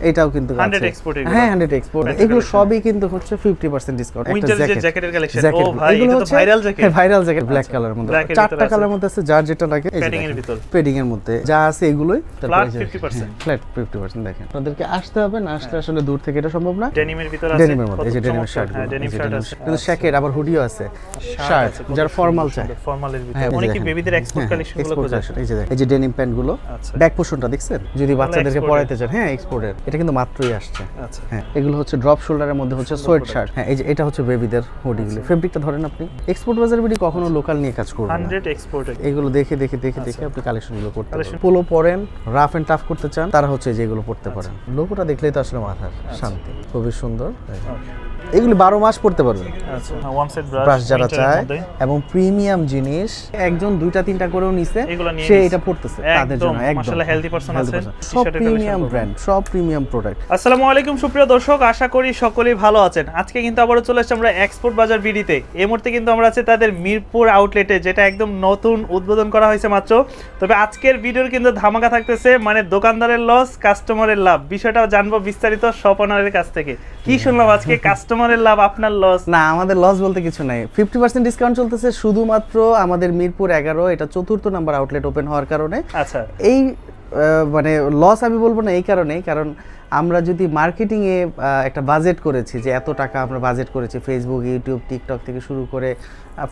এটাও কিন্তু 100 এক্সপোর্ট এগুলো। হ্যাঁ 100 এক্সপোর্ট এগুলো সবই কিন্তু হচ্ছে 50% ডিসকাউন্ট। উইন্টার যে জ্যাকেটের কালেকশন, ও ভাই এটা তো viral jacket. Viral jacket black কালারের মধ্যে, চারটা কালারের মধ্যে আছে, যার যেটা লাগে প্যাডিং এর ভিতর, প্যাডিং এর মধ্যে যা আছে এগুলোই ফ্ল্যাট 50%, ফ্ল্যাট 50%। দেখেন আপনাদেরকে আসতে হবে, না আসলে আসলে দূর থেকে এটা সম্ভব না। ডেনিমের ভিতর আছে, ডেনিমের মধ্যে এই যে ডেনিমের শার্ট, হ্যাঁ ডেনিম শার্ট আছে, কিন্তু জ্যাকেট আবার হুডিও আছে, শার্ট যারা ফর্মাল চায় ফর্মালের ভিতর অনেকই বেবিদের এক্সপোর্ট কালেকশন গুলো খোঁজে। এই যে ডেনিম প্যান্ট গুলো, ব্যাক পোর্শনটা দেখছেন, যদি বাচ্চাদেরকে পরাইতে চান, হ্যাঁ এক্সপোর্টের, এটা কিন্তু মাত্রই আসছে। আচ্ছা হ্যাঁ এগুলো হচ্ছে ড্রপ শোল্ডারের মধ্যে হচ্ছে সোয়েট শার্ট। হ্যাঁ এই যে এটা হচ্ছে বেবিদের হুডিগুলো, ফেব্রিকটা ধরেন আপনি, এক্সপোর্ট বাজার বিডি কখনো লোকাল নিয়ে কাজ করবে না, 100 এক্সপোর্ট। এগুলো দেখে দেখে দেখে দেখে আপনি কালেকশনগুলো করতে পারেন। পোলো পরেন, রাফ এন্ড টাফ করতে চান, তারা হচ্ছে যেগুলো পড়তে পারেন। লোগোটা দেখলেই তো আসলে মাথার শান্তি, খুবই সুন্দর। এগুলি 12 মাস পড়তে পারবেন। আচ্ছা ওয়ান সেট ব্রাশ যারা চায় এবং প্রিমিয়াম জিনিস, একজন দুইটা তিনটা করেও নিছে, সে এটা পড়তেছে, তাদের জন্য একদম মাশাআল্লাহ হেলদি পারসন আছে। সব প্রিমিয়াম ব্র্যান্ড, সব প্রিমিয়াম প্রোডাক্ট। আসসালামু আলাইকুম সুপ্রিয় দর্শক, আশা করি সকলেই ভালো আছেন। আজকে কিন্তু আবারো চলে আসছে আমরা এক্সপোর্ট বাজার বিডিতে। এই মুহূর্তে কিন্তু আমরা আছি তাদের মিরপুর আউটলেটে, যেটা একদম নতুন উদ্বোধন করা হয়েছে মাত্র। তবে আজকের ভিডিওর কিন্তু ধামাকা থাকতেছে, মানে দোকানদারের লস কাস্টমারের লাভ। বিষয়টা জানবো বিস্তারিত শপ ওনারের কাছ থেকে। কি শুনলাম আজকে, কাস্টমারের লাভ আপনার লস? না, আমাদের লস বলতে কিছু নাই। 50% ডিসকাউন্ট চলতেছে শুধুমাত্র আমাদের মিরপুর 11, এটা 4th নাম্বার আউটলেট ওপেন হওয়ার কারণে। আচ্ছা এই মানে লস আমি বলবো না এই কারণে, কারণ আমরা যদি মার্কেটিং এ একটা বাজেট করেছি, যে এত টাকা আমরা বাজেট করেছি ফেসবুক, ইউটিউব, টিকটক থেকে শুরু করে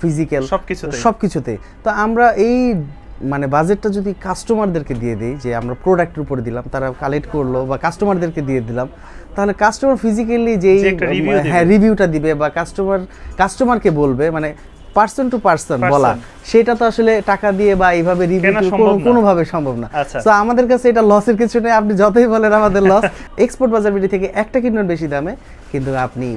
ফিজিক্যাল সবকিছুতে, তো আমরা এই মানে বাজেটটা যদি কাস্টমারদেরকে দিয়ে দিই, যে আমরা প্রোডাক্টের উপরে দিলাম, তারা কালেক্ট করলো, বা কাস্টমারদেরকে দিয়ে দিলাম, তাহলে কাস্টমার ফিজিক্যালি যেই রিভিউটা দিবে বা কাস্টমারকে বলবে, মানে পার্সন টু পার্সন বলা, সেটা তো আসলে টাকা দিয়ে বা এইভাবে রিভিউ কোনোভাবে সম্ভব না। তো আমাদের কাছে এটা লসের কিছু নেই, আপনি যতই বলেন আমাদের লস। এক্সপোর্ট বাজার বিডি থেকে একটা কিনুন বেশি দামে, কিন্তু আপনি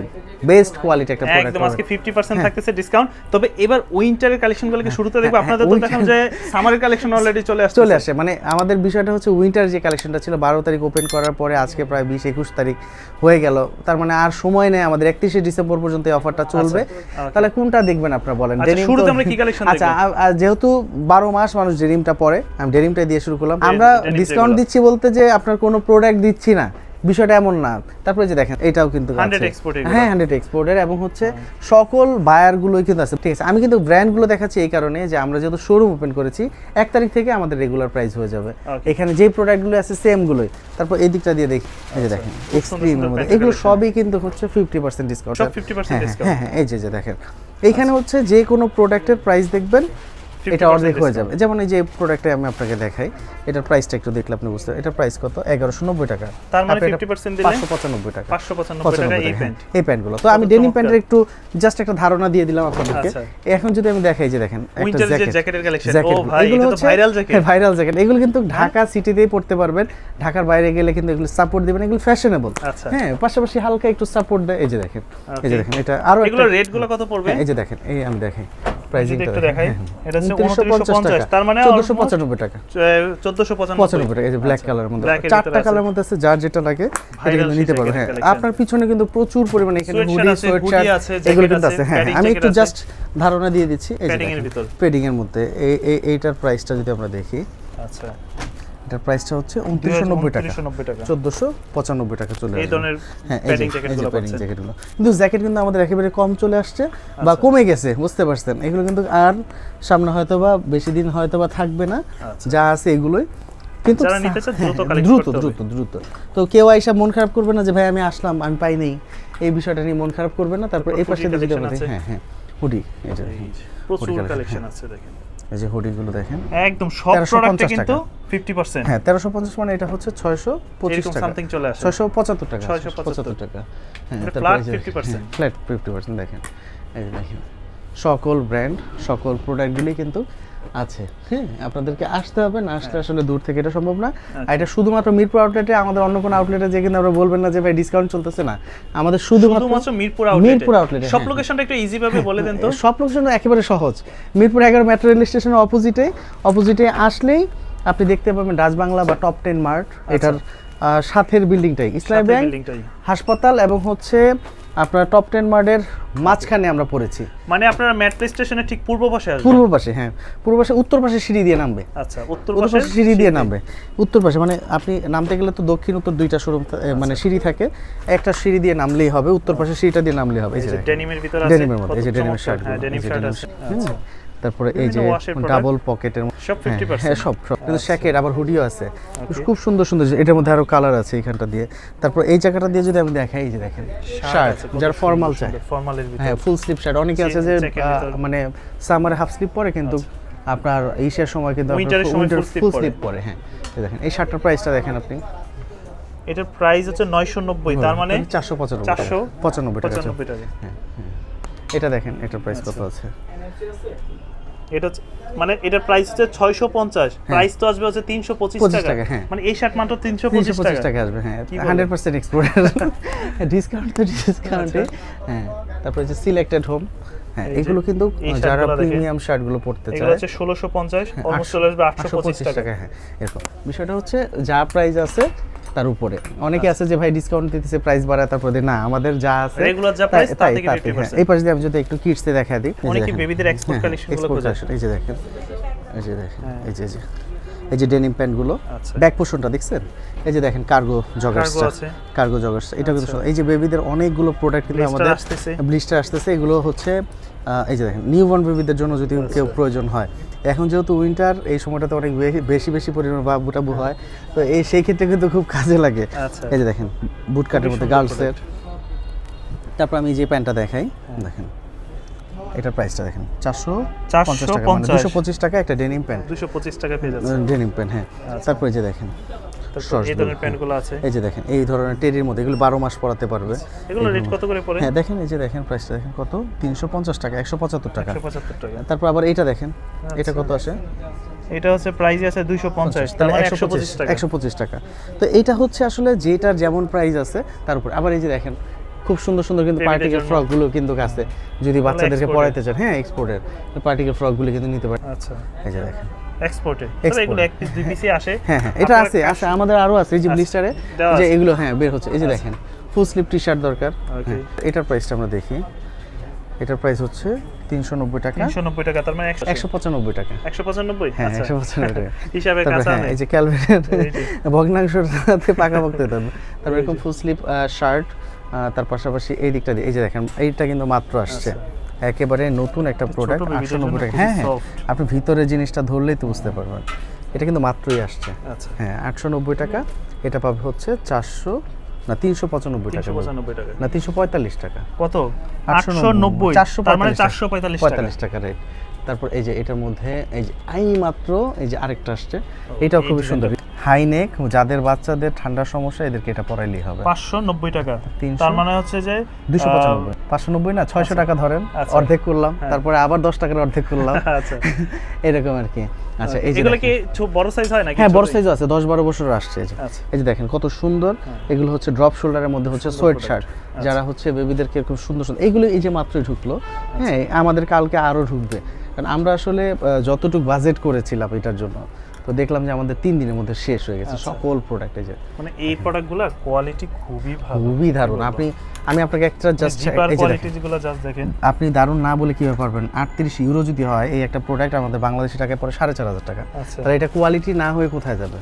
বেস্ট কোয়ালিটি একটা প্রোডাক্ট একদম। আজকে 50% থাকতেছে ডিসকাউন্ট। তবে এবার উইন্টারের কালেকশনগুলোকে শুরুতে দেখব। আপনাদের তো দেখাম যে সামারের কালেকশন অলরেডি চলে আসে। মানে আমাদের বিষয়টা হচ্ছে উইন্টার যে কালেকশনটা ছিল 12 তারিখ ওপেন করার পরে আজকে প্রায় 20-21 তারিখ হয়ে গেল, তার মানে আর সময় নেই আমাদের, 31শে ডিসেম্বর পর্যন্ত এই অফারটা চলবে। তাহলে কোনটা দেখবেন আপনারা বলেন? শুরুতে আমরা কি কালেকশন দেখব? আচ্ছা যেহেতু 12 মাস মানুষ ডেনিমটা পরে, আমি ডেনিমটা দিয়ে শুরু করলাম। আমরা ডিসকাউন্ট দিচ্ছি বলতে যে আপনার কোনো প্রোডাক্ট দিচ্ছি না, বিষয়টা এমন না। তারপরে যে দেখেন এটাও কিন্তু 100 এক্সপোর্ট, হ্যাঁ 100 এক্সপোর্টের, এবং হচ্ছে সকল বায়ার গুলোই কিন্তু আছে। ঠিক আছে, আমি কিন্তু ব্র্যান্ডগুলো দেখাচ্ছি এই কারণে যে আমরা যেহেতু শোরুম ওপেন করেছি, 1 তারিখ থেকে আমাদের রেগুলার প্রাইস হয়ে যাবে। এখানে যে প্রোডাক্টগুলো আছে সেম গুলোই। তারপর এই দিকটা দিয়ে দেখি, এই যে দেখেন এক্সট্রিমের মধ্যে এগুলো সবই কিন্তু হচ্ছে 50% ডিসকাউন্ট। সব 50% ডিসকাউন্ট। হ্যাঁ এই যে দেখেন এইখানে হচ্ছে যে কোনো প্রোডাক্টের প্রাইস দেখবেন এটা অর্ধেক হয়ে যাবে। যেমন এই যে প্রোডাক্টটা আমি আপনাকে দেখাই, এটার প্রাইসটা একটু দেখলে আপনি বুঝতে, এটার প্রাইস কত? 1190 টাকা। তার মানে 50% দিলে 595 টাকা। 595 টাকা এই প্যান্ট, এই প্যান্টগুলো। তো আমি ডেনিম প্যান্টের একটু জাস্ট একটা ধারণা দিয়ে দিলাম আপনাদেরকে। এখন যদি আমি দেখাই, যে দেখেন উইন্টার যে জ্যাকেটের কালেকশন, ও ভাই এটা তো ভাইরাল জ্যাকেট। ভাইরাল জ্যাকেট, এগুলো কিন্তু ঢাকা সিটিতেই পড়তে পারবেন, ঢাকার বাইরে গেলে কিন্তু এগুলো সাপোর্ট দিবেন, এগুলো ফ্যাশনেবল। হ্যাঁ পাশাপাশি হালকা একটু সাপোর্ট দেয়। এই যে দেখেন, এই যে দেখেন এটা আরো এগুলো রেট গুলো কত পড়বে? এই যে দেখেন, এই আমি দেখাই প্রাইসিংটা একটু দেখাই। এটা হচ্ছে 2950, তার মানে 1495 টাকা। 1495 টাকা। এই যে ব্ল্যাক কালারের মধ্যে, চারটা কালারের মধ্যে আছে, যার যেটা লাগে এটা কিন্তু নিতে পারবেন। হ্যাঁ আপনার পিছনে কিন্তু প্রচুর পরিমাণে এখানে হুডি, সোয়েটশার্ট এগুলো কিন্তু আছে। হ্যাঁ আমি একটু জাস্ট ধারণা দিয়ে দিচ্ছি। এই যে প্যাডিং এর মধ্যে এইটার প্রাইসটা যদি আমরা দেখি, আচ্ছা এটার প্রাইসটা হচ্ছে 2990 টাকা, 1495 টাকা চলে আসে। এই ধরনের প্যাডিং জ্যাকেটগুলো কিন্তু জ্যাকেট কিন্তু আমাদের একেবারে কম চলে আসছে বা কমে গেছে, বুঝতে পারছেন? এগুলো কিন্তু আর সামনে হয়তো বা বেশি দিন হয়তো বা থাকবে না, যা আছে এগুলোই। কিন্তু দ্রুত তো কেউ আইসা মন খারাপ করবে না যে ভাই আমি আসলাম আমি পাই নাই, এই বিষয়টা নিয়ে মন খারাপ করবে না। তারপর এই পাশে যদি আমরা দেখি, হ্যাঁ হুডি, এই যে প্রচুর কালেকশন আছে দেখেন, এই যে হুডিগুলো দেখেন, একদম সব প্রোডাক্টে কিন্তু 50%। হ্যাঁ 1350 মানে এটা হচ্ছে 625 টাকা, সামথিং চলে আসে 675 টাকা, 675 টাকা। হ্যাঁ ফ্ল্যাট 50%, ফ্ল্যাট 50% দেখেন। এই যে দেখেন সকল ব্র্যান্ড, সকল প্রোডাক্টগুলি কিন্তু আছে। হ্যাঁ আপনাদেরকে আসতে হবে, না আসলে আসলে দূর থেকে এটা সম্ভব না। আর এটা শুধুমাত্র মিরপুর আউটলেটে, আমাদের অন্য কোনো আউটলেটে যে কিনা আমরা বলবেন না যে ভাই ডিসকাউন্ট চলতেছে না, আমাদের শুধুমাত্র মিরপুর আউটলেটে। সব লোকেশনটা একটু ইজি ভাবে বলে দেন তো। সব লোকেশন একেবারে সহজ, মিরপুর 11 মেট্রো রেল স্টেশনের অপোজিটে আসলেই আপনি দেখতে পাবেন ডাচ বাংলা বা টপ 10 মার্ট, এটার সাথের বিল্ডিংটাই ইসলামী ব্যাংক, হাসপাতাল এবং হচ্ছে আপনার টপ 10 মার্ডের মাঝখানে আমরা পড়েছি। মানে আপনারা মেট্রো স্টেশনের ঠিক পূর্ব পাশে আসবেন? পূর্ব পাশে, হ্যাঁ পূর্ব পাশে, উত্তর পাশে সিঁড়ি দিয়ে নামবে। আচ্ছা, উত্তর পাশে পাশে সিঁড়ি দিয়ে নামবে, উত্তর পাশে মানে আপনি নামতে গেলে তো দক্ষিণ উত্তর দুইটা শোরুম মানে সিঁড়ি থাকে, একটা সিঁড়ি দিয়ে নামলেই হবে, উত্তর পাশে সিঁড়িটা দিয়ে নামলেই হবে। এই যে ডেনিমের ভিতরে আছে, ডেনিমের মধ্যে এই যে ডেনিমের শার্ট, হ্যাঁ ডেনিম শার্ট আছে। আচ্ছা, তারপরে এই যে ডাবল পকেটের সব 50%, হ্যাঁ সব কিন্তু শ্যাকের আবার হুডিও আছে, খুব সুন্দর সুন্দর। এটার মধ্যে আরো কালার আছে এখানটা দিয়ে। তারপর এই জায়গাটা দিয়ে যদি আমি দেখাই, এই যে দেখেন শার্ট যারা ফর্মাল চায়, ফর্মালের ভিতরে হ্যাঁ ফুল স্লিভ শার্ট। অনেকে আছে যে মানে সামারে হাফ স্লিভ পরে, কিন্তু আপনার ঈদের সময় কিন্তু উইন্টার ফুল স্লিভ পরে। হ্যাঁ এই দেখেন এই শার্টটার প্রাইসটা দেখেন আপনি, এটার প্রাইস হচ্ছে 990, তার মানে 495 টাকা। টাকা। এটা দেখেন এটার প্রাইস কত আছে, এটা মানে এটার প্রাইস হচ্ছে 650, প্রাইস তো আসবে হচ্ছে 325 টাকা। মানে এই শার্ট মাত্র 325 টাকা আসবে। হ্যাঁ 100% এক্সপোর্ট, ডিসকাউন্ট তো ডিসকাউন্টে। হ্যাঁ তারপর যে সিলেক্টেড হোম, হ্যাঁ এগুলো কিন্তু যারা প্রিমিয়াম শার্টগুলো পড়তে চায়, এগুলো হচ্ছে 1650, অলমোস্ট চলে আসবে 825 টাকা। হ্যাঁ এরকম বিষয়টা হচ্ছে যা প্রাইস আছে তার উপরে। অনেকে আছে যে ভাই ডিসকাউন্ট দিতেছে, প্রাইস বাড়ায়, তারপরে না আমাদের যা আছে রেগুলার যা প্রাইস তার থেকে 50%। এই পাশে দিয়ে আমি যদি একটু কিডসে দেখাই দিই, অনেকে বেবিদের এক্সপোর্ট কালেকশনগুলো খোঁজে। এই যে দেখেন, এই যে দেখেন, এই যে ডেনিম প্যান্টগুলো, ব্যাক পোর্শনটা দেখছেন, এই যে দেখেন কার্গো জগার্স, কার্গো জগার্স, এটা কিন্তু এই যে বেবিদের অনেকগুলো প্রোডাক্ট কিন্তু আমাদের ব্লিস্টার আসতেছে। এগুলো হচ্ছে এই যে দেখেন নিউবর্ন বেবিদের জন্য যদি কেউ প্রয়োজন হয়, এখন যেহেতু উইন্টার এই সময়টাতে অনেক বেশি পরিমাণ বাবু টাবু হয়, তো এই সেই ক্ষেত্রে কিন্তু খুব কাজে লাগে। এই যে দেখেন বুট কাটের মধ্যে গার্লসের। তারপর আমি যে প্যান্টটা দেখাই, দেখেন এটার প্রাইসটা দেখেন 450 টাকা, মানে 225 টাকা একটা ডেনিম প্যান্ট, 225 টাকা পেয়ে যাচ্ছে ডেনিম প্যান্ট। হ্যাঁ তারপর এই যে দেখেন এই ধরনের প্যান্টগুলো আছে, এই যে দেখেন এই ধরনের টেরির মধ্যে, এগুলো 12 মাস পরাতে পারবে। এগুলো রেট কত করে পড়ে? হ্যাঁ দেখেন এই যে দেখেন প্রাইসটা দেখেন কত, 350 টাকা, 175 টাকা। 175 টাকা। তারপর আবার এটা দেখেন, এটা কত আসে, এটা হচ্ছে প্রাইস আছে 250, তার মানে 125 টাকা। 125 টাকা। তো এটা হচ্ছে আসলে যেটার যেমন প্রাইস আছে তার উপর। আবার এই যে দেখেন খুব সুন্দর সুন্দর কিন্তু পার্টিকেল ফ্রক গুলো কিন্তু আছে, যদি বাচ্চাদেরকে পরাইতে চান, হ্যাঁ এক্সপোর্টের পার্টিকেল ফ্রক গুলো কিন্তু নিতে পারেন। আচ্ছা এই যে দেখেন এক্সপোর্টে, তবে এগুলো এক পিস দুই পিসই আসে। হ্যাঁ এটা আছে আমাদের আরো আছে, এই যে ব্লিস্টারে যে এগুলো হ্যাঁ বের হচ্ছে। এই যে দেখেন ফুল স্লিভ টি শার্ট দরকার, এটার প্রাইসটা আমরা দেখি, এটার প্রাইস হচ্ছে 390 টাকা। 390 টাকা, তার মানে 195 টাকা। 195, হ্যাঁ 195 টাকা হিসাবে কাঁচা নেই। এই যে ক্যালভিনের ভগ্নাংশের সাথে পাকাপোক্ত হবে। তারপর এরকম ফুল স্লিভ শার্ট, তার পাশাপাশি এই দিকটা দিয়ে এই যে দেখেন এইটা কিন্তু মাত্র আসছে, একেবারে নতুন একটা প্রোডাক্ট, 890 টাকা। হ্যাঁ আপনি ভিতরে জিনিসটা ধরলেই তো বুঝতে পারবেন, এটা কিন্তু মাত্রই আসছে। হ্যাঁ 890 টাকা। এটা পাবে হচ্ছে 395 টাকা, 395 টাকা না 345 টাকা। কত? 890, তার মানে 445 টাকা রেট। তারপর এই যে এটার মধ্যে এই যে মাত্র এই যে আরেকটা আসছে, এটাও খুব সুন্দর, হাই নেক, যাদের বাচ্চাদের ঠান্ডার সমস্যা এদেরকে এটা পরাইলেই হবে। 590 টাকা, তার মানে হচ্ছে যে 295, 590 না 600 টাকা ধরেন, অর্ধেক করলাম, তারপরে আবার 10 টাকার অর্ধেক করলাম, আচ্ছা এরকম আর কি। আচ্ছা এই যে এগুলো কি বড় সাইজ হয় নাকি? হ্যাঁ বড় সাইজ আছে, 10-12 বছর আসছে। এই যে দেখেন কত সুন্দর, এগুলো হচ্ছে ড্রপ শোল্ডারের মধ্যে হচ্ছে সোয়েট শার্ট, যারা হচ্ছে বেবিদেরকে খুব সুন্দর সুন্দর, এগুলো এই যে মাত্রই ঢুকলো। হ্যাঁ আমাদের কালকে আরো ঢুকবে, কারণ আমরা আসলে যতটুকু বাজেট করেছিলাম এটার জন্য, তো দেখলাম যে আমাদের 3 দিনের মধ্যে শেষ হয়ে গেছে সকল প্রোডাক্ট। এই যে মানে এই প্রোডাক্টগুলোর কোয়ালিটি খুবই ভালো, খুবই দারুণ। আমি আপনাকে একটা জাস্ট কোয়ালিটিগুলো জাস্ট দেখেন, আপনি দারুণ না বলে কিভাবে পারবেন? 38 ইউরো যদি হয় এই একটা প্রোডাক্ট, আমাদের বাংলাদেশি টাকায় পড়ে 4500 টাকা। তাহলে এটা কোয়ালিটি না হয়ে কোথায় যাবে?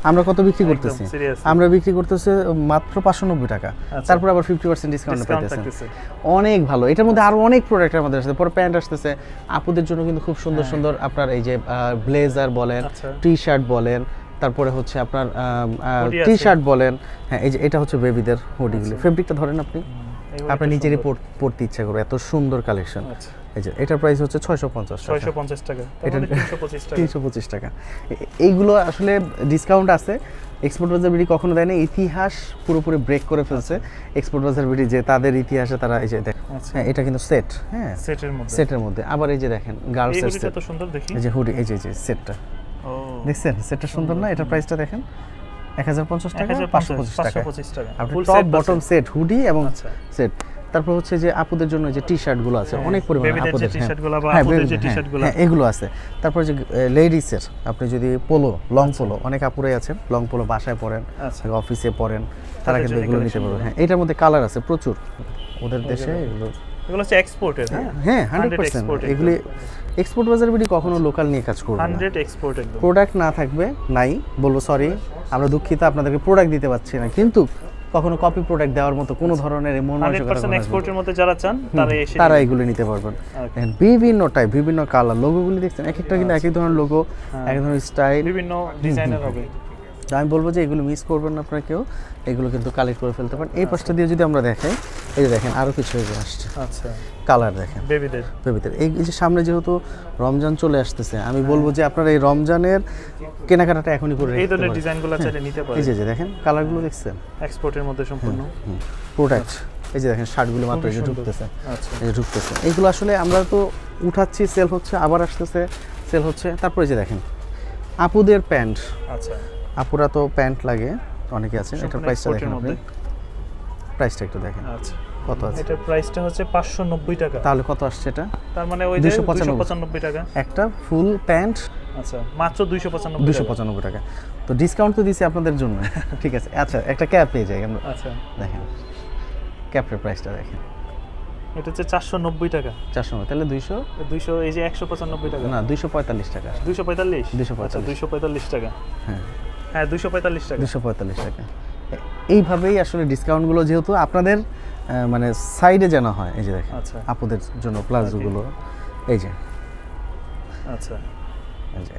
আমরা কত বিক্রি করতেছি? আমরা বিক্রি করতেছি মাত্র 590 টাকা, তারপর আবার 50% ডিসকাউন্ট পাইতেছে, অনেক ভালো। এটার মধ্যে আরো অনেক প্রোডাক্ট আমাদের আসছে, পরে প্যান্ট আসতেছে আপুদের জন্য কিন্তু খুব সুন্দর সুন্দর, আপনার এই যে ব্লেজার বলেন, টি শার্ট বলেন, তারপরে হচ্ছে আপনার টি শার্ট বলেন। হ্যাঁ এই যে এটা হচ্ছে বেবিদের হুডিগুলো, ফেব্রিকটা ধরেন আপনি আপনার নিজেরই পড়তে ইচ্ছা করবে, এত সুন্দর কালেকশন। এই যে এটার প্রাইস হচ্ছে 650 টাকা, এটা 325 টাকা। এইগুলো আসলে ডিসকাউন্ট আছে, এক্সপোর্ট বাজার বিডি কখনো দেয় না, ইতিহাস পুরোপুরি ব্রেক করে ফেলছে এক্সপোর্ট বাজার বিডি, যে তাদের ইতিহাসে তারা এই যে হ্যাঁ এটা কিন্তু সেট, হ্যাঁ সেটের মধ্যে। আবার এই যে দেখেন গার্লসের সেট, এত সুন্দর দেখি, এই যে হুডি, এই যে সেটটা দেখছেন, সেটটা সুন্দর না? এটার প্রাইসটা দেখেন 1050 টাকা, 525 টাকা। আপনি টপ বটম সেট হুডি এবং সেট। তারপর হচ্ছে যে আপুদের জন্য যে টি শার্ট গুলো আছে, অনেক পরিমাণে আপুদের হ্যাঁ এগুলো আছে। তারপর যে লেডিসের আপনি যদি পোলো, লং পোলো, অনেক আপুরাই আছেন লং পোলো বাসায় পরেন, অফিসে পরেন, তারা কিন্তু এগুলো নিতে পারবেন। হ্যাঁ এটার মধ্যে কালার আছে প্রচুর, ওদের দেশে এগুলো এগুলো হচ্ছে এক্সপোর্টেড। হ্যাঁ 100% এগুলি এক্সপোর্ট বাজার বিডি কখনো লোকাল নিয়ে কাজ করবে না। 100 এক্সপোর্ট একদম। প্রোডাক্ট না থাকবে নাই, বলবো সরি আমরা দুঃখিত আপনাদেরকে প্রোডাক্ট দিতে পারছি না, কিন্তু কখনো কপি প্রোডাক্ট দেওয়ার মতো কোনো ধরনের মন মানসিকতা 100% এক্সপোর্টের মধ্যে যারা চান তারা এগুলো নিতে পারবেন। দেখেন বিভিন্ন টাইপ, বিভিন্ন কালার, লোগোগুলি দেখছেন এক একটা কিন্তু এক এক ধরনের লোগো, এক ধরনের স্টাইল, বিভিন্ন ডিজাইনের হবে। আমি বলবো যে এগুলো মিস করবেন না আপনারা কেউ, এগুলো কিন্তু কালেক্ট করে ফেলতে পারেন। এই পাশটা দিয়ে যদি আমরা দেখাই, এই যে দেখেন আরও কিছু এগুলো আসছে। আচ্ছা, কালার দেখেন বেবিদের। এই যে সামনে যেহেতু রমজান চলে আসতেছে, আমি বলবো যে আপনারা এই রমজানের কেনাকাটাটা এখনই করে এই ধরনের ডিজাইনগুলো চাইলে নিতে পারেন। এই যে দেখেন কালারগুলো দেখছেন, এক্সপোর্টের মধ্যে সম্পূর্ণ প্রোডাক্ট। এই যে দেখেন শার্টগুলো মাত্র এই যে ঢুকতেছে, আচ্ছা এই যে ঢুকতেছে। এইগুলো আসলে আমরা তো উঠাচ্ছি, সেল হচ্ছে, আবার আসতেছে, সেল হচ্ছে। তারপরে যে দেখেন আপুদের প্যান্ট, আচ্ছা আপুরা তো প্যান্ট লাগে অনেকে আছেন। এটার প্রাইসটা দেখেন আপনি, প্রাইসটা একটু দেখেন আচ্ছা কত আছে। এটার প্রাইসটা হচ্ছে 590 টাকা। তাহলে কত আসছে এটা? তার মানে ওই যে 295 টাকা একটা ফুল প্যান্ট। আচ্ছা, মাত্র 295 টাকা। তো ডিসকাউন্ট তো দিছি আপনাদের জন্য, ঠিক আছে। আচ্ছা একটা ক্যাপ পেয়ে যাই আমরা। আচ্ছা দেখেন ক্যাপের প্রাইসটা দেখেন, এটা হচ্ছে 490 টাকা। 400, তাহলে 200 এই যে 195 টাকা না 245 টাকা। 245 আচ্ছা 245 টাকা। হ্যাঁ হ্যাঁ 245 টাকা। 245 টাকা। এইভাবেই আসলে ডিসকাউন্টগুলো যেহেতু আপনাদের মানে সাইডে যেন হয়। এই যে দেখেন আচ্ছা আপুদের জন্য প্লাজোগুলো, এই যে আচ্ছা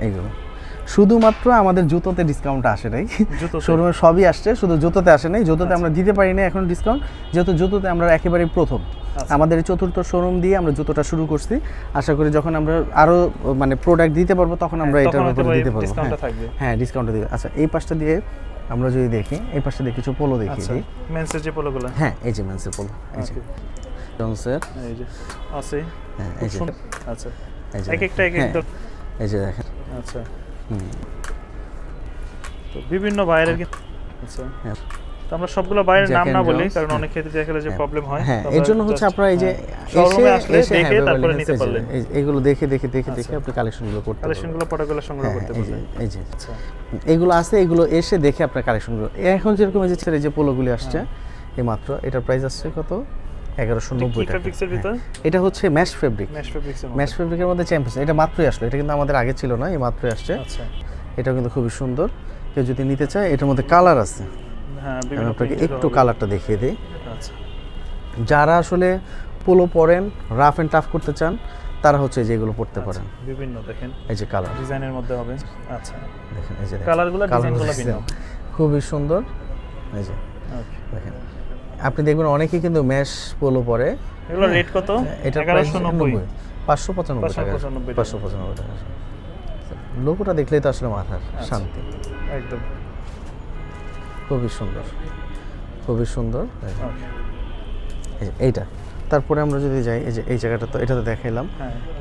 এইগুলো শুধুমাত্র আমাদের জুতোতে ডিসকাউন্ট আসে নাই, জুতোতে? শোরুমে সবই আসছে, শুধু জুতোতে আসে নাই। জুতোতে আমরা দিতে পারি না এখন ডিসকাউন্ট, যেহেতু জুতোতে আমরা একেবারেই প্রথম। আমাদের এই চতুর্থ শোরুম দিয়ে আমরা জুতোটা শুরু করছি। আশা করি যখন আমরা আরো মানে প্রোডাক্ট দিতে পারবো তখন আমরা এটার উপরে দিতে পারবো। হ্যাঁ ডিসকাউন্টটা দিবে। আচ্ছা এই পাশটা দিয়ে আমরা যদি দেখি, এই পাশটা দিয়ে কিছু পোলো দেখি। মেন্সের যে পোলোগুলো, হ্যাঁ এই যে মেন্সের পোলো, এই যে জনসের, এই যে আছে। হ্যাঁ এই যে আচ্ছা এই যে এক একটা এই যে দেখেন। আচ্ছা তো বিভিন্ন বাইরের আচ্ছা তো আমরা সবগুলো বাইরের নাম না বলি, কারণ অনেক ক্ষেত্রে দেখা গেলে যে প্রবলেম হয়। হ্যাঁ এর জন্য হচ্ছে আপনারা এই যে শোরুমে আসলে দেখে তারপরে নিতে পারলেন। এইগুলো দেখে আপনি কালেকশনগুলো করতে পারবেন, কালেকশনগুলো প্রোডাক্টগুলো সংগ্রহ করতে পারবেন। এই যে আচ্ছা এইগুলো আছে, এগুলো এসে দেখে আপনার কালেকশনগুলো। এখন যেরকম এই যে ছেড়ে যে পোলোগুলি আসছে এই মাত্র, এটার প্রাইস আসছে কত? 1190 টাকা। ফেব্রিক্সের ভিতর এটা হচ্ছে ম্যাশ ফেব্রিক। ম্যাশ ফেব্রিকের মধ্যে চ্যাম্পিয়ন, এটা মাত্রই আসলো, এটা কিন্তু আমাদের আগে ছিল না, এই মাত্রই আসছে। আচ্ছা এটাও কিন্তু খুবই সুন্দর, কেউ যদি নিতে চায়। এটার মধ্যে কালার আছে, হ্যাঁ আমি বিভিন্ন আপনাকে একটু কালারটা দেখিয়ে দিই। আচ্ছা যারা আসলে পোলো পরেন, রাফ এন্ড টাফ করতে চান, তারা হচ্ছে যেগুলো পড়তে পারেন। বিভিন্ন দেখেন এই যে কালার ডিজাইনের মধ্যে হবে। আচ্ছা দেখেন, এই যে কালারগুলো ডিজাইনগুলো ভিন্ন, খুবই সুন্দর। এই যে দেখেন, আপনি দেখবেন অনেকেই কিন্তু ম্যাশ পোলো পরে। এগুলো রেট কত? এটা 1190, 595 টাকা। 595 টাকা। লোগোটা দেখলেই তো আসলে মাথার শান্তি। একদম খুবই সুন্দর, খুবই সুন্দর। এইটা তারপরে আমরা যদি যাই, এই যে এই জায়গাটা তো এটা তো দেখাইলাম।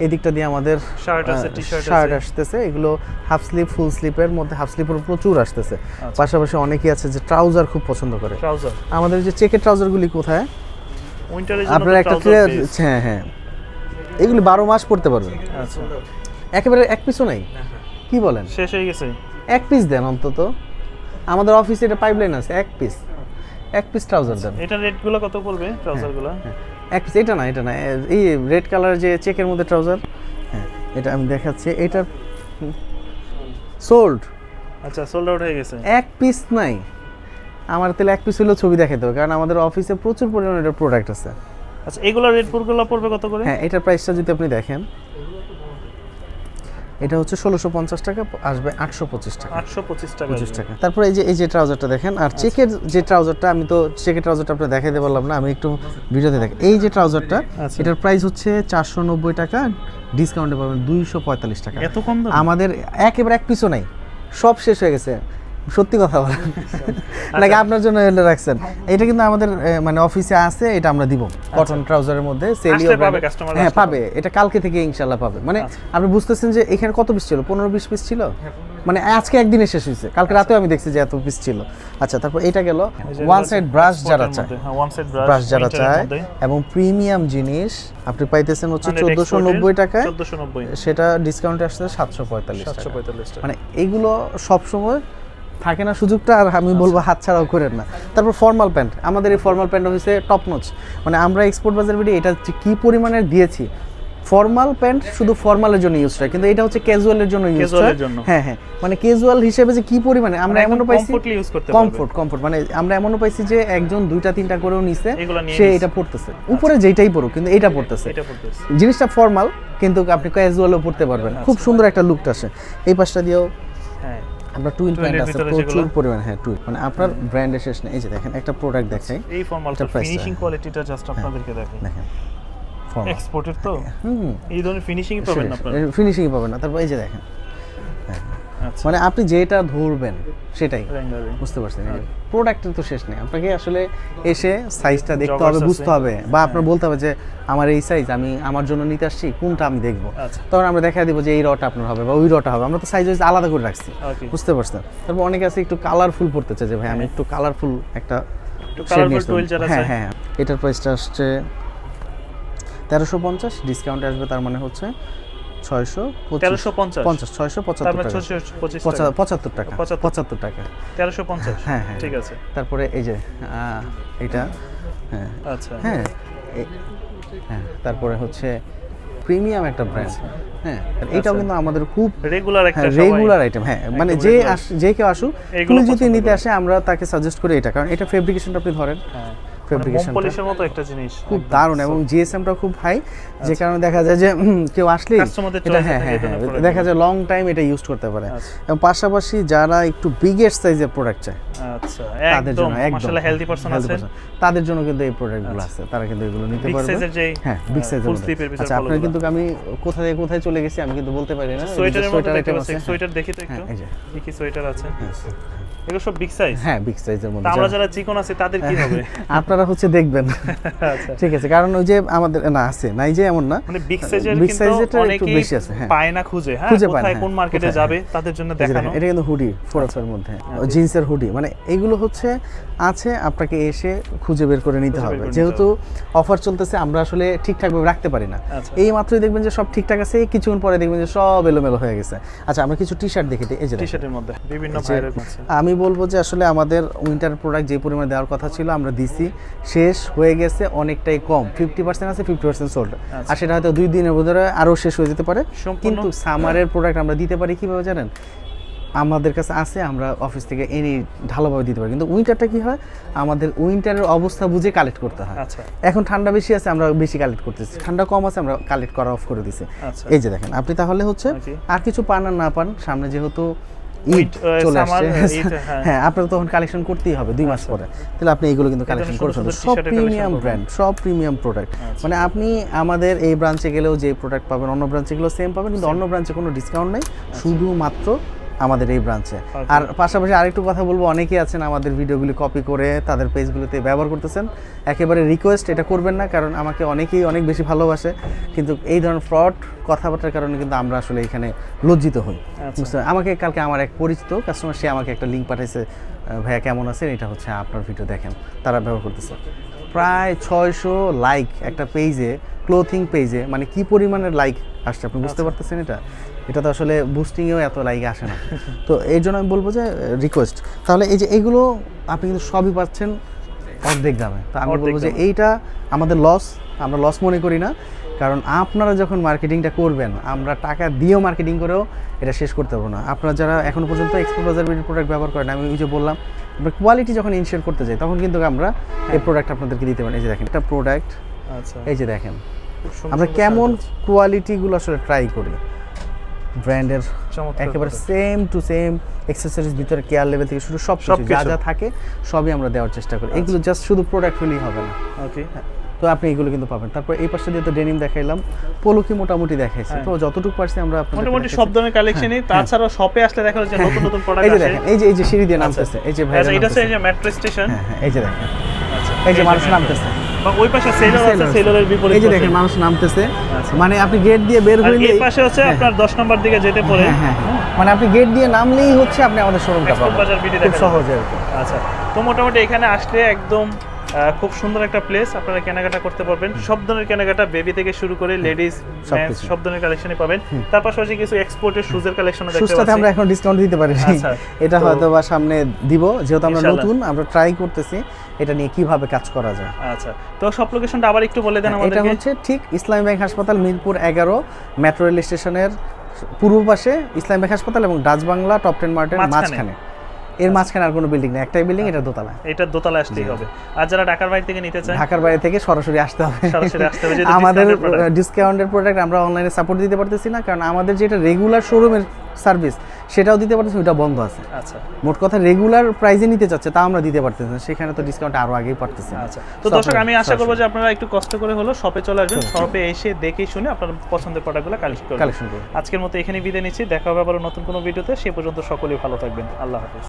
এই দিকটা দিয়ে আমাদের শার্ট আছে, টি-শার্ট আছে, শার্ট আসতেছে। এগুলো হাফ স্লিভ, ফুল স্লিভের মধ্যে হাফ স্লিভের প্রচুর আসতেছে। পাশাপাশি অনেকেই আছে যে ট্রাউজার খুব পছন্দ করে। ট্রাউজার আমাদের যে চেকের ট্রাউজারগুলি কোথায়? উইন্টারের জন্য আপনারা একটা হ্যাঁ হ্যাঁ এগুলি 12 মাস পরতে পারবেন। আচ্ছা একেবারে এক পিসও নাই, কি বলেন? শেষ হয়ে গেছে। এক পিস দেন অন্তত, আমাদের অফিসে এটা পাইপলাইন আছে। এক পিস ট্রাউজার দেন। এটা রেটগুলো কত পড়বে ট্রাউজারগুলো? এক পিস, এটা না এই রেড কালার যে চেকের মধ্যে ট্রাউজার, হ্যাঁ এটা আমি দেখাচ্ছি। এটা সোল্ড। আচ্ছা সোল্ড আউট হয়ে গেছে। এক পিস নাই আমার, তাহলে এক পিস হলেও ছবি দেখাতে হবে, কারণ আমাদের অফিসে প্রচুর পরিমাণে এটা প্রোডাক্ট আছে। আচ্ছা এগুলো রেট পুরগুলো পড়বে কত করে? হ্যাঁ এটার প্রাইসটা যদি আপনি দেখেন, এটা হচ্ছে 1650 টাকা, আসবে 825 টাকা। 825 টাকা। তারপরে এই যে ট্রাউজারটা দেখেন, আর চেকের যে ট্রাউজারটা, আমি তো চেকের ট্রাউজারটা আপনাকে দেখাইতে পারলাম না, আমি একটু ভিডিওতে দেখেন। এই যে ট্রাউজারটা, এটার প্রাইস হচ্ছে 490 টাকা, ডিসকাউন্টে পাবেন 245 টাকা। এত কম দাম? আমাদের একেবারে এক পিসও নাই, সব শেষ হয়ে গেছে। সত্যি কথা বলেন নাকি আপনার জন্য এলে রাখছেন? এটা কিন্তু আমাদের মানে অফিসে আছে, এটা আমরা দিব কটন ট্রাউজারের মধ্যে। হ্যাঁ পাবে, এটা কালকে থেকে ইনশাল্লাহ পাবে। মানে আপনি বুঝতেছেন যে এখানে কত পিস ছিল? 15-20 পিস ছিল, মানে আজকে একদিনে শেষ হয়েছে, কালকে রাতেও আমি দেখছি যে এত পিস ছিল। আচ্ছা তারপর এটা গেল ওয়ান সাইড ব্রাশ যারা চায়, ব্রাশ যারা চায় এবং প্রিমিয়াম জিনিস আপনি পাইতেছেন হচ্ছে 1490 টাকায়, সেটা ডিসকাউন্টে আসছে 745 টাকা। মানে এগুলো সবসময় থাকে না সুযোগটা, আর আমি বলবো হাতছাড়াও করেন না। তারপর ফর্মাল প্যান্ট, আমাদের এই ফর্মাল প্যান্ট হচ্ছে টপ নচ, মানে আমরা এক্সপোর্ট বাজার ভিডিও এটা হচ্ছে কি পরিমাণে দিয়েছি। ফর্মাল প্যান্ট শুধু ফর্মালের জন্য ইউজ হয়, কিন্তু এটা হচ্ছে ক্যাজুয়ালের জন্য ইউজ হয়। হ্যাঁ হ্যাঁ, মানে ক্যাজুয়াল হিসেবে যে কি পরিমাণে আমরা এমনও পাইছি কমফোর্ট, মানে আমরা এমনও পাইছি যে একজন 2-3টা করেও নিছে, সে এটা পড়তেছে, উপরে যেটাই পড়ুক কিন্তু এটা পড়তেছে। জিনিসটা ফর্মাল কিন্তু আপনি ক্যাজুয়ালও পড়তে পারবেন, খুব সুন্দর একটা লুকটা আসে। এই পাশটা দিয়েও আমরা টুইল প্যান্ট আছে প্রচুর পরিমাণে, হ্যাঁ টুইল, মানে আপনার ব্র্যান্ডের শেষ নেই। এই যে দেখেন একটা প্রোডাক্ট দেখাই, এই ফর্মালটা ফিনিশিং কোয়ালিটিটা জাস্ট আপনাদেরকে দেখাই, দেখেন এক্সপোর্টের তো এই ধরনের ফিনিশিং পাবেন না, আপনারা ফিনিশিং পাবেন না। তারপর এই যে দেখেন, মানে আপনি যেটা ধরবেন সেটাই, বুঝতে পারছেন? প্রোডাক্টের তো শেষ নেই, আপনাকে আসলে এসে সাইজটা দেখতে হবে, বুঝতে হবে, বা আপনার বলতে হবে যে আমার এই সাইজ, আমি আমার জন্য নিতে আসছি, কোনটা আমি দেখবো, তখন আমরা দেখা দিব যে এই রটা আপনার হবে বা ওই রটা হবে। আমরা তো সাইজ ওয়াইজ আলাদা করে রাখছি, বুঝতে পারছেন? তারপর অনেকে আছে একটু কালারফুল পড়তে চায় যে ভাই আমি একটু কালারফুল একটা শেড নিয়ে, হ্যাঁ হ্যাঁ। এটার প্রাইসটা আসছে 1350, ডিসকাউন্ট আসবে, তার মানে হচ্ছে 675 টাকা, 75 টাকা 1350, হ্যাঁ হ্যাঁ ঠিক আছে। তারপরে এই যে এটা, হ্যাঁ আচ্ছা হ্যাঁ হ্যাঁ, তারপরে হচ্ছে প্রিমিয়াম একটা ব্র্যান্ড, হ্যাঁ এটাও কিন্তু আমাদের খুব রেগুলার আইটেম, হ্যাঁ মানে যে কেউ আসুক তুমি যদি নিতে আসে আমরা তাকে সাজেস্ট করি এটা, কারণ এটা ফেব্রিকেশনটা আপনি ধরেন, পলিশের মতো একটা জিনিস, খুব দারুণ, এবং জিএসএমটা খুব হাই, যে কারণে দেখা যায় যে কেউ আসলেই এটা, হ্যাঁ হ্যাঁ দেখা যায় লং টাইম এটা ইউজ করতে পারে। এবং পাশাপাশি যারা একটু বিগের সাইজের প্রোডাক্ট চায়, আচ্ছা তাদের জন্য একদম মাশাআল্লাহ হেলদি পারসন আছে, তাদের জন্য কিন্তু এই প্রোডাক্টগুলো আছে, তারা কিন্তু এগুলো নিতে পারবে। হ্যাঁ বিগ সাইজের, আচ্ছা আপনার কিন্তু আমি কোথায় কোথায় চলে গেছি আমি কিন্তু বলতে পারি না। সোয়েটার আইটেম আছে, সোয়েটার দেখি তো একটু, কি কি সোয়েটার আছে, এগুলো সব বিগ সাইজ, হ্যাঁ বিগ সাইজের মধ্যে। আমরা যারা চিকন আছে তাদের কি হবে? আপনারা হচ্ছে দেখবেন, আচ্ছা ঠিক আছে, কারণ ওই যে আমাদের না আছে নাই যে এমন না, মানে বিগ সাইজের কিন্তু একটু বেশি আছে, হ্যাঁ পায় না খুঁজে, হ্যাঁ কোথায় কোন মার্কেটে যাবে তাদের জন্য দেখানো। এটা কিন্তু হুডি 4F এর মধ্যে, জিন্সের হুডি, মানে এগুলো হচ্ছে আছে, আপনাকে এসে খুঁজে বের করে নিতে হবে, যেহেতু অফার চলতেছে আমরা আসলে ঠিকঠাক ভাবে রাখতে পারি না। এই মাত্রই দেখবেন যে সব ঠিকঠাক আছে, কিছুক্ষণ পরে দেখবেন যে সব এলোমেলো হয়ে গেছে। আচ্ছা আমরা কিছু টি শার্ট দেখি, এই যে টি শার্টের মধ্যে বিভিন্ন ভাইরাল আছে। আমি বলবো যে আসলে আমাদের উইন্টার প্রোডাক্ট যে পরিমাণে দেওয়ার কথা ছিল আমরা দিছি, শেষ হয়ে গেছে অনেকটাই কম, 50% আছে, 50% সোল্ড, আর সেটা হয়তো 2 দিনের ভিতরে আরো শেষ হয়ে যেতে পারে। কিন্তু সামারের প্রোডাক্ট আমরা দিতে পারি কিভাবে জানেন? আমাদের কাছে আছে, আমরা অফিস থেকে এনে ভালোভাবে দিতে পারি, কিন্তু উইন্টারটা কি হয়, আমাদের উইন্টারের অবস্থা বুঝে কালেক্ট করতে হয়। এখন ঠান্ডা বেশি আছে আমরা বেশি কালেক্ট করতেছি, ঠান্ডা কম আছে আমরা কালেক্ট করা অফ করে দিছি। এই যে দেখেন, আপনি তাহলে হচ্ছে আর কিছু পান আর না পান, সামনে যেহেতু ঈদ চলে আসছে, হ্যাঁ আপনার তখন কালেকশন করতেই হবে 2 মাস পরে, তাহলে আপনি এইগুলো কিন্তু কালেকশন করছেন। সব প্রিমিয়াম ব্র্যান্ড, সব প্রিমিয়াম প্রোডাক্ট, মানে আপনি আমাদের এই ব্রাঞ্চে গেলেও যে প্রোডাক্ট পাবেন অন্য ব্রাঞ্চে গেলেও সেম পাবেন, কিন্তু অন্য ব্রাঞ্চে কোনো ডিসকাউন্ট নেই, শুধুমাত্র আমাদের এই ব্রাঞ্চে। আর পাশাপাশি আরেকটু কথা বলবো, অনেকেই আছেন আমাদের ভিডিওগুলি কপি করে তাদের পেজগুলোতে ব্যবহার করতেছেন, একেবারে রিকোয়েস্ট এটা করবেন না, কারণ আমাকে অনেকেই অনেক বেশি ভালোবাসে, কিন্তু এই ধরনের ফ্রড কথাবার্তার কারণে কিন্তু আমরা আসলে এখানে লজ্জিত হই। আমাকে কালকে আমার এক পরিচিত কাস্টমার, সে আমাকে একটা লিঙ্ক পাঠাইছে, ভাইয়া কেমন আছেন, এটা হচ্ছে আপনার ভিডিও দেখেন, তারা ব্যবহার করতেছে, প্রায় 600 লাইক একটা পেজে, ক্লোথিং পেজে, মানে কি পরিমাণের লাইক আসছে আপনি বুঝতে পারতেছেন? এটা তো আসলে বুস্টিংয়েও এত লাইক আসে না। তো এই জন্য আমি বলবো যে রিকোয়েস্ট, তাহলে এই যে এইগুলো আপনি কিন্তু সবই পাচ্ছেন অর্ধেক দামে। তো আমি বলবো যে এইটা আমাদের লস, আমরা লস মনে করি না, কারণ আপনারা যখন মার্কেটিংটা করবেন, আমরা টাকা দিয়েও মার্কেটিং করেও এটা শেষ করতে পারবো না। আপনারা যারা এখনো পর্যন্ত এক্সপোর্ট বাজার প্রোডাক্ট ব্যবহার করেন, আমি ওই যে বললাম আমরা কোয়ালিটি যখন ইনশিওর করতে যাই, তখন কিন্তু আমরা এই প্রোডাক্ট আপনাদেরকে দিতে পারি। এই যে দেখেন একটা প্রোডাক্ট, এই যে দেখেন আমরা কেমন কোয়ালিটিগুলো আসলে ট্রাই করি, ব্র্যান্ডের একেবারে সেম টু সেম, অ্যাকসেসরিজ ভিতরে কেয়ার লেভেল থেকে শুরু সব কিছু যা যা থাকে সবই আমরা দেওয়ার চেষ্টা করি। এগুলো জাস্ট শুধু প্রোডাক্ট হলেই হবে না, ওকে? তো আপনি এগুলো কিন্তু পাবেন। তারপর এই পাশে দিয়ে তো ডেনিম দেখাইলাম, পোলো কি মোটামুটি দেখাইছি, তো যতটুকু পারছি আমরা আপনাদের মোটামুটি সব ধরনের কালেকশনই। তাছাড়া শপে আসলে দেখা যাচ্ছে নতুন নতুন প্রোডাক্ট আছে। এই যে দেখেন, এই যে সিঁড়ি দিয়ে নামতেছে, এই যে ভাই এটা হচ্ছে এই যে মেট্রো স্টেশন, হ্যাঁ এই যে দেখেন, এই যে মানুষ নামতেছে, ওই পাশে সেলর আছে, সেলরের বিপরীতে এই যে দেখেন মানুষ নামতেছে, মানে আপনি গেট দিয়ে বের হইলে এই পাশে হচ্ছে আপনার 10 নম্বর দিকে যেতে পড়ে, মানে আপনি গেট দিয়ে নামলেই হচ্ছে আপনি আমাদের শোরুমটা পাবেন, খুব সহজে। আচ্ছা, তো মোটামুটি এখানে আসলে একদম খুব সুন্দর একটা প্লেস, আপনারা কেনাকাটা করতে পারবেন। সব ধরনের কেনাকাটা, বেবি থেকে শুরু করে লেডিস মেন্স সব ধরনের কালেকশনই পাবেন। তার পাশাপাশি কিছু এক্সপোর্টের শুজের কালেকশনও দেখতে শুজটাতে পাচ্ছি। আমরা এখন ডিসকাউন্ট দিতে পারি না, আচ্ছা, এটা হয়তো বা সামনে দিব, যেহেতু আমরা ইনশাআল্লাহ। নতুন, আমরা ট্রাই করতেছি এটা নিয়ে কিভাবে কাজ করা যায়। আচ্ছা, তো সব লোকেশনটা আবার একটু বলে দেন এটা আমাদেরকে। হচ্ছে ঠিক ইসলামী ব্যাংক হাসপাতাল, মিরপুর 11 মেট্রো রেল স্টেশনের পূর্ব পাশে ইসলামী ব্যাংক হাসপাতাল এবং ডাচ বাংলা টপ 10 মার্টের মাঝখানে। এর মাঝখানে আর কোনো বিল্ডিং নেই, একটাই বিল্ডিং, এটা দোতলা। এটা দোতলা আসতেই হবে। আর যারা ঢাকার বাইরে থেকে নিতে চায়, ঢাকার বাইরে থেকে সরাসরি আসতে হবে। সরাসরি আসতে হবে। যেহেতু আমাদের discounted product। ডিসকাউন্টের প্রোডাক্ট আমরা অনলাইনে সাপোর্ট দিতে পারতেছি না, কারণ আমাদের যেটা রেগুলার শোরুমের সার্ভিস সেটাও দিতে পারতেছি, ওটা বন্ধ আছে। আচ্ছা মোট কথা রেগুলার প্রাইসে নিতে চাচ্ছে, তা আমরা দিতে পারতেছি না, সেখানে তো ডিসকাউন্ট আরো আগেই পারতেছি না। আচ্ছা, তো দর্শক আমি আশা করবো যে আপনারা একটু কষ্ট করে হলো শপে চলে আসবেন, শপে এসে দেখে শুনে আপনার পছন্দের প্রোডাক্টগুলো কালেকশন করবেন। কালেকশন করুন। আজকের মতো এখানে বিদায় নিচ্ছি, দেখা হবে আবার নতুন কোনো ভিডিওতে। সে পর্যন্ত সকলেই ভালো থাকবেন। আল্লাহ হাফেজ।